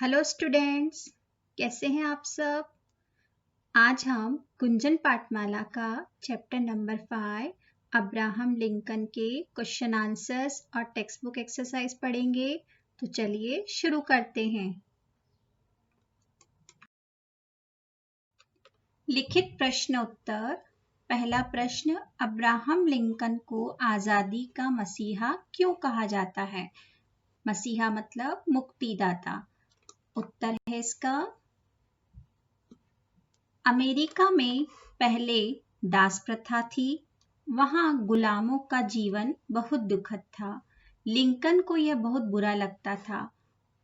Hello students, कैसे हैं आप सब। आज हम गुंजन पाठमाला का चैप्टर नंबर 5 अब्राहम लिंकन के क्वेश्चन आंसर्स और टेक्स्ट बुक एक्सरसाइज पढ़ेंगे। तो चलिए शुरू करते हैं। लिखित प्रश्न उत्तर। पहला प्रश्न, अब्राहम लिंकन को आजादी का मसीहा क्यों कहा जाता है। मसीहा मतलब मुक्तिदाता। उत्तर है इसका, अमेरिका में पहले दास प्रथा थी। वहां गुलामों का जीवन बहुत दुखद था। लिंकन को यह बहुत बुरा लगता था।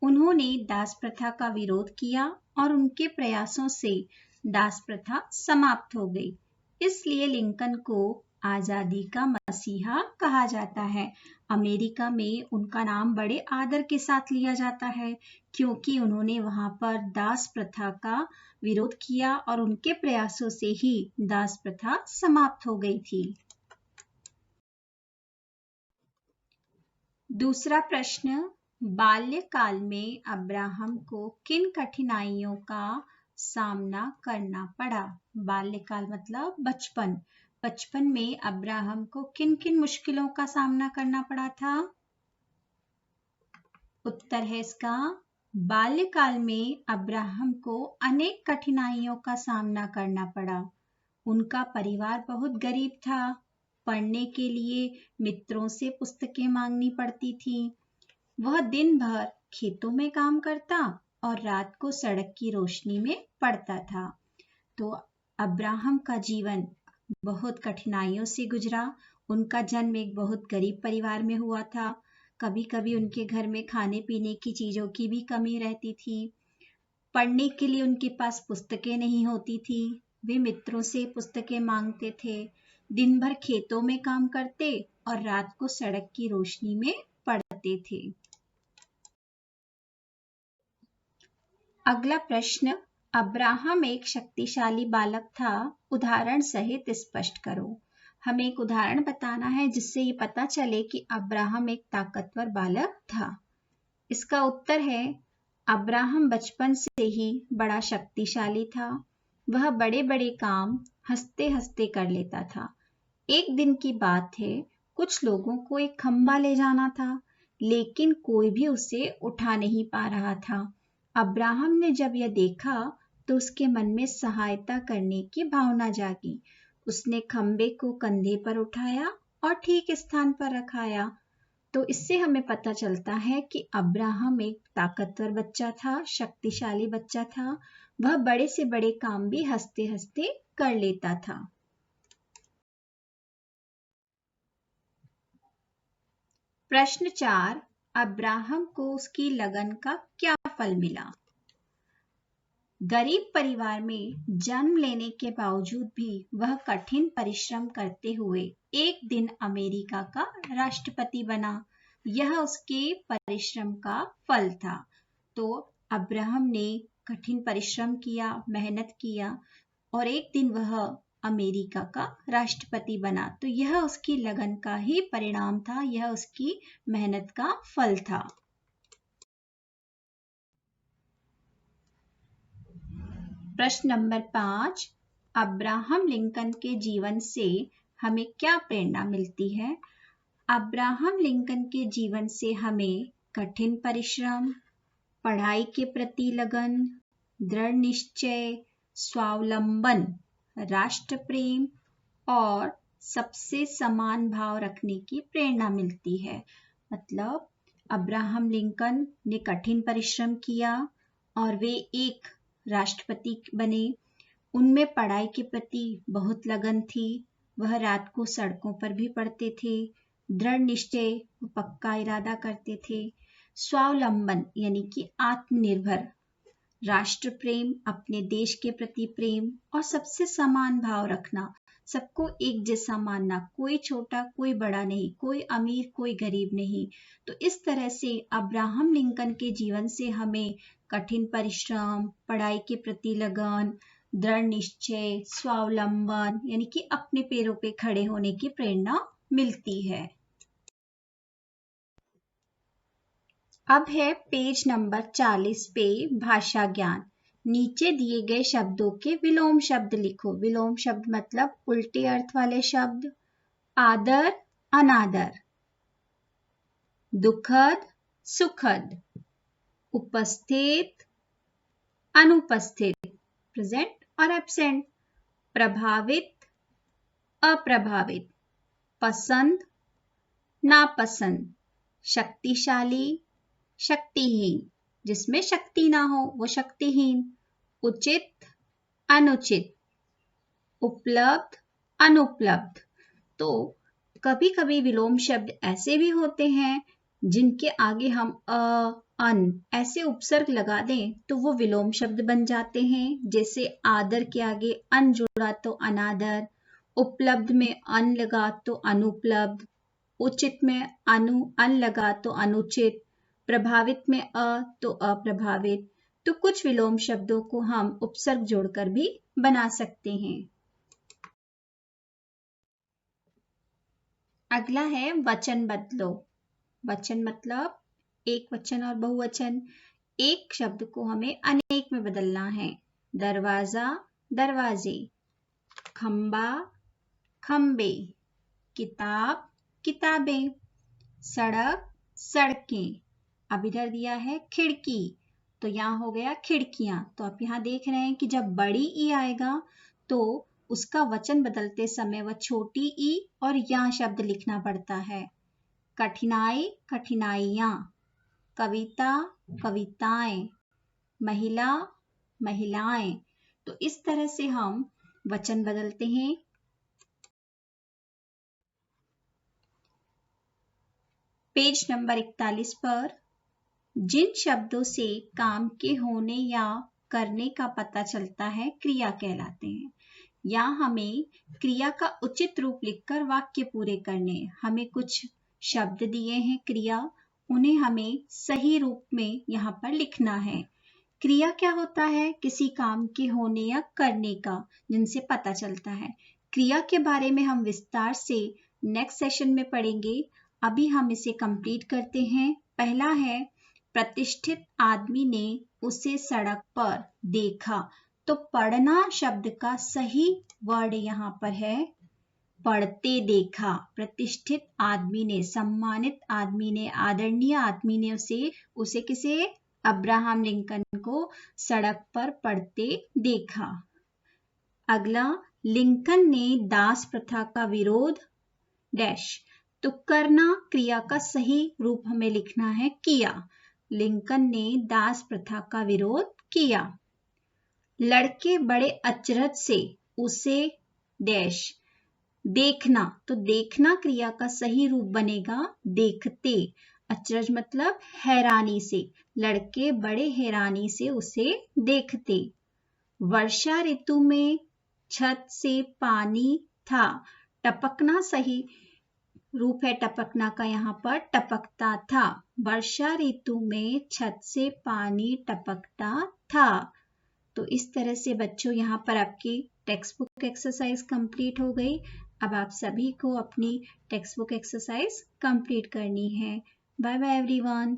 उन्होंने दास प्रथा का विरोध किया और उनके प्रयासों से दास प्रथा समाप्त हो गई। इसलिए लिंकन को आजादी का मसीहा कहा जाता है। अमेरिका में उनका नाम बड़े आदर के साथ लिया जाता है क्योंकि उन्होंने वहां पर दास प्रथा का विरोध किया और उनके प्रयासों से ही दास प्रथा समाप्त हो गई थी। दूसरा प्रश्न, बाल्यकाल में अब्राहम को किन कठिनाइयों का सामना करना पड़ा। बाल्यकाल मतलब बचपन। बचपन में अब्राहम को किन किन मुश्किलों का सामना करना पड़ा था। उत्तर है इसका, बाल्यकाल में अब्राहम को अनेक कठिनाइयों का सामना करना पड़ा। उनका परिवार बहुत गरीब था। पढ़ने के लिए मित्रों से पुस्तकें मांगनी पड़ती थी। वह दिन भर खेतों में काम करता और रात को सड़क की रोशनी में पढ़ता था। तो अब्राहम का जीवन बहुत कठिनाइयों से गुजरा। उनका जन्म एक बहुत गरीब परिवार में हुआ था। कभी कभी उनके घर में खाने पीने की चीजों की भी कमी रहती थी। पढ़ने के लिए उनके पास पुस्तकें नहीं होती थी। वे मित्रों से पुस्तकें मांगते थे। दिन भर खेतों में काम करते और रात को सड़क की रोशनी में पढ़ते थे। अगला प्रश्न, अब्राहम एक शक्तिशाली बालक था। उदाहरण सहित स्पष्ट करो। हमें एक उदाहरण बताना है जिससे ये पता चले कि अब्राहम एक ताकतवर बालक था। इसका उत्तर है, अब्राहम बचपन से ही बड़ा शक्तिशाली था। वह बड़े बड़े काम हंसते हंसते कर लेता था। एक दिन की बात है, कुछ लोगों को एक खंबा ले जाना था, लेकिन कोई भी उसे उठा नहीं पा रहा था। अब्राहम ने जब यह देखा तो उसके मन में सहायता करने की भावना जागी। उसने खंबे को कंधे पर उठाया और ठीक स्थान पर रखाया। तो इससे हमें पता चलता है कि अब्राहम एक ताकतवर बच्चा था, शक्तिशाली बच्चा था। वह बड़े से बड़े काम भी हंसते हंसते कर लेता था। प्रश्न 4, अब्राहम को उसकी लगन का क्या फल मिला। गरीब परिवार में जन्म लेने के बावजूद भी वह कठिन परिश्रम करते हुए एक दिन अमेरिका का राष्ट्रपति बना। यह उसके परिश्रम का फल था। तो अब्राहम ने कठिन परिश्रम किया, मेहनत किया और एक दिन वह अमेरिका का राष्ट्रपति बना। तो यह उसकी लगन का ही परिणाम था, यह उसकी मेहनत का फल था। प्रश्न नंबर 5, अब्राहम लिंकन के जीवन से हमें क्या प्रेरणा मिलती है। अब्राहम लिंकन के जीवन से हमें कठिन परिश्रम, पढ़ाई के प्रति लगन, दृढ़ निश्चय, स्वावलंबन, राष्ट्र प्रेम और सबसे समान भाव रखने की प्रेरणा मिलती है। मतलब अब्राहम लिंकन ने कठिन परिश्रम किया और वे एक राष्ट्रपति बने। उनमें पढ़ाई के प्रति बहुत लगन थी। वह रात को सड़कों पर भी पढ़ते थे। दृढ़ निश्चय, पक्का इरादा करते थे। स्वावलंबन यानी कि आत्मनिर्भर, राष्ट्र प्रेम, अपने देश के प्रति प्रेम और सबसे समान भाव रखना, सबको एक जैसा मानना, कोई छोटा कोई बड़ा नहीं, कोई अमीर कोई गरीब नहीं। तो इस तरह से अब्राहम लिंकन के जीवन से हमें कठिन परिश्रम, पढ़ाई के प्रति लगन, दृढ़ निश्चय, स्वावलंबन यानी कि अपने पैरों पे खड़े होने की प्रेरणा मिलती है। अब है पेज नंबर 40 पे भाषा ज्ञान। नीचे दिए गए शब्दों के विलोम शब्द लिखो। विलोम शब्द मतलब उल्टे अर्थ वाले शब्द। आदर, अनादर। दुखद, सुखद। उपस्थित, अनुपस्थित। प्रेजेंट और एब्सेंट। प्रभावित, अप्रभावित। पसंद, नापसंद। शक्तिशाली, शक्तिहीन। जिसमें शक्ति ना हो वो शक्तिहीन। उचित, अनुचित। उपलब्ध, अनुपलब्ध। तो कभी कभी विलोम शब्द ऐसे भी होते हैं जिनके आगे हम अन ऐसे उपसर्ग लगा दें तो वो विलोम शब्द बन जाते हैं। जैसे आदर के आगे अन जुड़ा तो अनादर, उपलब्ध में अन लगा तो अनुपलब्ध, उचित में अन लगा तो अनुचित, प्रभावित में तो अप्रभावित। तो कुछ विलोम शब्दों को हम उपसर्ग जोड़कर भी बना सकते हैं। अगला है वचन बदलो। वचन मतलब एक वचन और बहुवचन। एक शब्द को हमें अनेक में बदलना है। दरवाजा, दरवाजे। खंबा, खंबे। किताब, किताबें। सड़क, सड़कें। अब इधर दिया है खिड़की, तो यहाँ हो गया खिड़कियां। तो आप यहाँ देख रहे हैं कि जब बड़ी ई आएगा तो उसका वचन बदलते समय वह छोटी ई और या शब्द लिखना पड़ता है। कठिनाई, कठिनाइयां। कविता, कविताएं। महिला, महिलाएं। तो इस तरह से हम वचन बदलते हैं। पेज नंबर 41 पर जिन शब्दों से काम के होने या करने का पता चलता है क्रिया कहलाते हैं। यहाँ हमें क्रिया का उचित रूप लिखकर वाक्य पूरे करने। हमें कुछ शब्द दिए हैं क्रिया, उन्हें हमें सही रूप में यहाँ पर लिखना है। क्रिया क्या होता है? किसी काम के होने या करने का, जिनसे पता चलता है। क्रिया के बारे में हम विस्तार से नेक्स्ट सेशन में पढ़ेंगे। अभी हम इसे कंप्लीट करते हैं। पहला है, प्रतिष्ठित आदमी ने उसे सड़क पर देखा। तो पढ़ना शब्द का सही वर्ड यहाँ पर है पढ़ते देखा। प्रतिष्ठित आदमी ने, सम्मानित आदमी ने, आदरणीय आदमी ने उसे किसे? अब्राहम लिंकन को सड़क पर पढ़ते देखा। अगला, लिंकन ने दास प्रथा का विरोध डैश। तो करना क्रिया का सही रूप हमें लिखना है किया। लिंकन ने दास प्रथा का विरोध किया। लड़के बड़े अचरज से उसे डैश देखना। तो देखना क्रिया का सही रूप बनेगा देखते। अचरज मतलब हैरानी से। लड़के बड़े हैरानी से उसे देखते। वर्षा ऋतु में छत से पानी था। टपकना सही रूप है टपकना का यहाँ पर टपकता था। वर्षा ऋतु में छत से पानी टपकता था। तो इस तरह से बच्चों यहाँ पर आपकी टेक्स्ट बुक एक्सरसाइज कंप्लीट हो गई। अब आप सभी को अपनी टेक्स्ट बुक एक्सरसाइज कंप्लीट करनी है। Bye bye everyone.